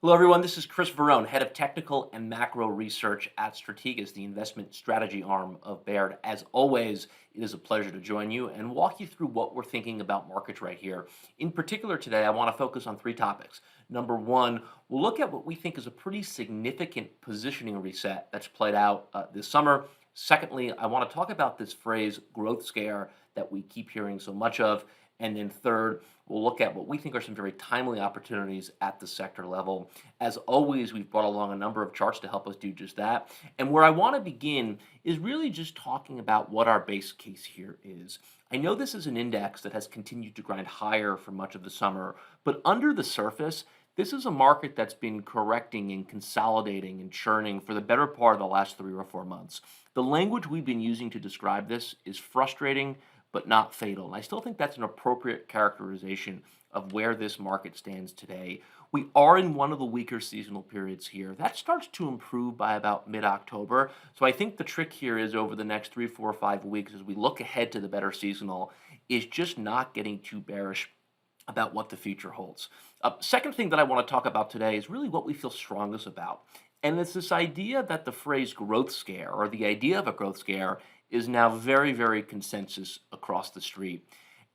Hello, everyone. This is Chris Verrone, head of technical and macro research at Strategas, the investment strategy arm of Baird. As always, it is a pleasure to join you and walk you through what we're thinking about markets right here. In particular, today, I want to focus on three topics. Number one, we'll look at what we think is a pretty significant positioning reset that's played out this summer. Secondly, I want to talk about this phrase growth scare that we keep hearing so much of. And then third, we'll look at what we think are some very timely opportunities at the sector level. As always, we've brought along a number of charts to help us do just that. And where I want to begin is really just talking about what our base case here is. I know this is an index that has continued to grind higher for much of the summer, but under the surface, this is a market that's been correcting and consolidating and churning for the better part of the last 3 or 4 months. The language we've been using to describe this is frustrating, but not fatal. And I still think that's an appropriate characterization of where this market stands today. We are in one of the weaker seasonal periods here. That starts to improve by about mid-October. So I think the trick here is over the next 3, 4, 5 weeks, as we look ahead to the better seasonal, is just not getting too bearish about what the future holds. Second thing that I want to talk about today is really what we feel strongest about. And it's this idea that the phrase growth scare, or the idea of a growth scare, is now very, very consensus across the street.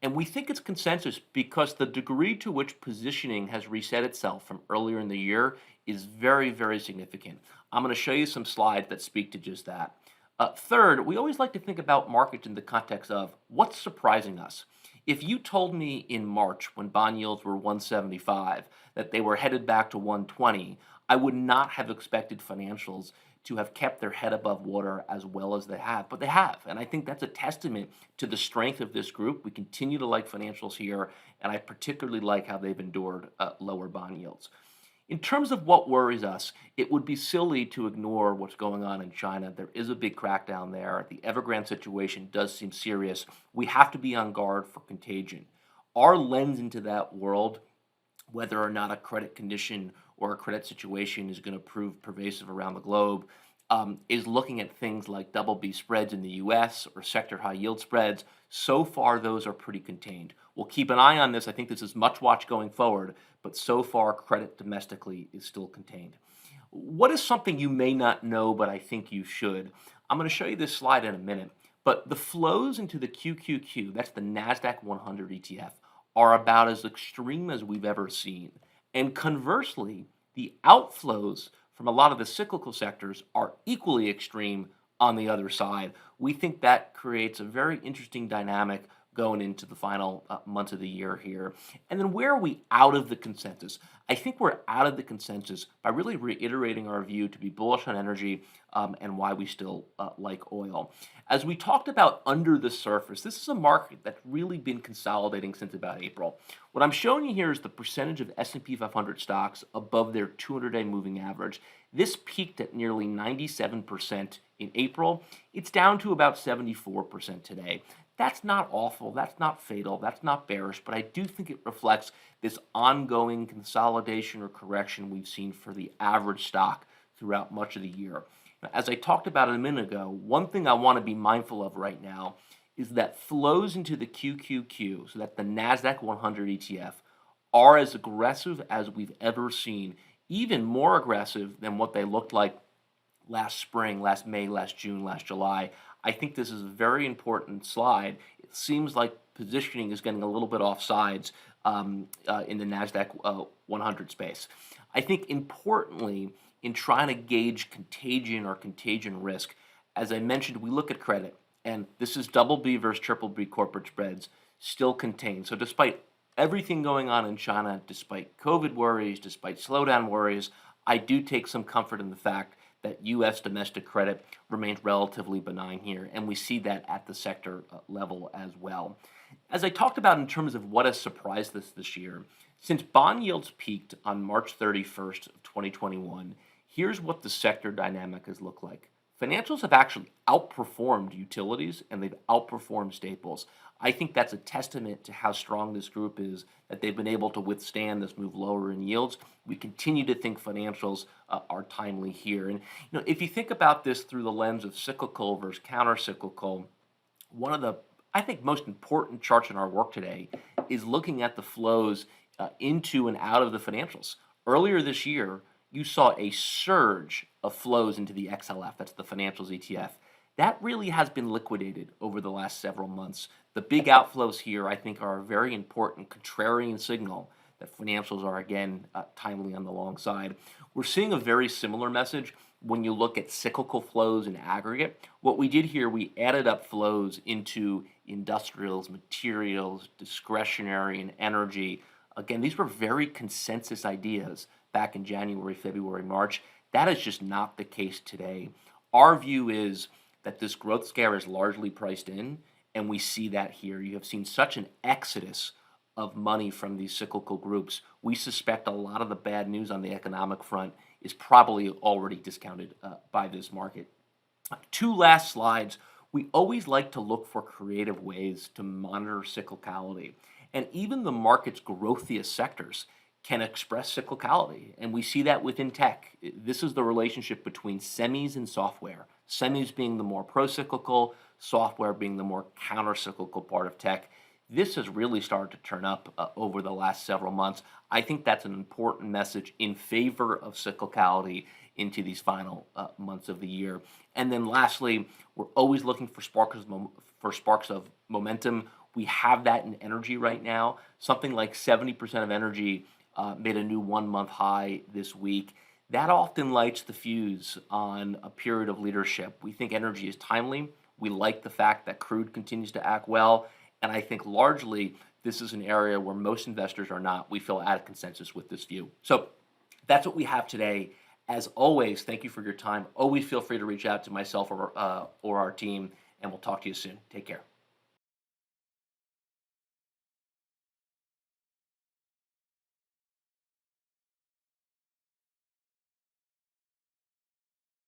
And we think it's consensus because the degree to which positioning has reset itself from earlier in the year is very, very significant. I'm going to show you some slides that speak to just that. Third, we always like to think about markets in the context of what's surprising us. If you told me in March when bond yields were 175 that they were headed back to 120, I would not have expected financials to have kept their head above water as well as they have, but they have. And I think that's a testament to the strength of this group. We continue to like financials here, and I particularly like how they've endured lower bond yields. In terms of what worries us, it would be silly to ignore what's going on in China. There is a big crackdown there. The Evergrande situation does seem serious. We have to be on guard for contagion. Our lens into that world, whether or not a credit condition or a credit situation is going to prove pervasive around the globe, is looking at things like double B spreads in the US or sector high yield spreads. So far, those are pretty contained. We'll keep an eye on this. I think this is much watch going forward, but so far, credit domestically is still contained. What is something you may not know, but I think you should? I'm going to show you this slide in a minute, but the flows into the QQQ, that's the NASDAQ 100 ETF, are about as extreme as we've ever seen. And conversely, the outflows from a lot of the cyclical sectors are equally extreme on the other side. We think that creates a very interesting dynamic going into the final months of the year here. And then where are we out of the consensus? I think we're out of the consensus by really reiterating our view to be bullish on energy and why we still like oil. As we talked about under the surface, this is a market that's really been consolidating since about April. What I'm showing you here is the percentage of S&P 500 stocks above their 200-day moving average. This peaked at nearly 97% in April. It's down to about 74% today. That's not awful, that's not fatal, that's not bearish, but I do think it reflects this ongoing consolidation or correction we've seen for the average stock throughout much of the year. Now, as I talked about a minute ago, one thing I want to be mindful of right now is that flows into the QQQ, so that the NASDAQ 100 ETF, are as aggressive as we've ever seen, even more aggressive than what they looked like last spring, last May, last June, last July. I think this is a very important slide. It seems like positioning is getting a little bit off sides in the NASDAQ 100 space. I think importantly, in trying to gauge contagion or contagion risk, as I mentioned, we look at credit, and this is double B versus triple B corporate spreads still contained. So despite everything going on in China, despite COVID worries, despite slowdown worries, I do take some comfort in the fact that U.S. domestic credit remains relatively benign here, and we see that at the sector level as well. As I talked about in terms of what has surprised us this year, since bond yields peaked on March 31st of 2021, here's what the sector dynamic has looked like. Financials have actually outperformed utilities and they've outperformed staples. I think that's a testament to how strong this group is, that they've been able to withstand this move lower in yields. We continue to think financials are timely here. And if you think about this through the lens of cyclical versus counter-cyclical, one of the, I think, most important charts in our work today is looking at the flows into and out of the financials. Earlier this year, you saw a surge of flows into the XLF, that's the financials ETF. That really has been liquidated over the last several months. The big outflows here, I think, are a very important contrarian signal that financials are again timely on the long side. We're seeing a very similar message when you look at cyclical flows in aggregate. What we did here, we added up flows into industrials, materials, discretionary, and energy. Again, these were very consensus ideas back in January, February, March. That is just not the case today. Our view is that this growth scare is largely priced in, and we see that here. You have seen such an exodus of money from these cyclical groups. We suspect a lot of the bad news on the economic front is probably already discounted by this market. Two last slides. We always like to look for creative ways to monitor cyclicality. And even the market's growthiest sectors can express cyclicality. And we see that within tech. This is the relationship between semis and software. Semis being the more pro-cyclical, software being the more counter-cyclical part of tech. This has really started to turn up over the last several months. I think that's an important message in favor of cyclicality into these final months of the year. And then lastly, we're always looking for sparks of momentum. We have that in energy right now. Something like 70% of energy made a new 1-month high this week. That often lights the fuse on a period of leadership. We think energy is timely. We like the fact that crude continues to act well. And I think largely this is an area where most investors are not. We feel out of consensus with this view. So that's what we have today. As always, thank you for your time. Always feel free to reach out to myself or our team, and we'll talk to you soon. Take care.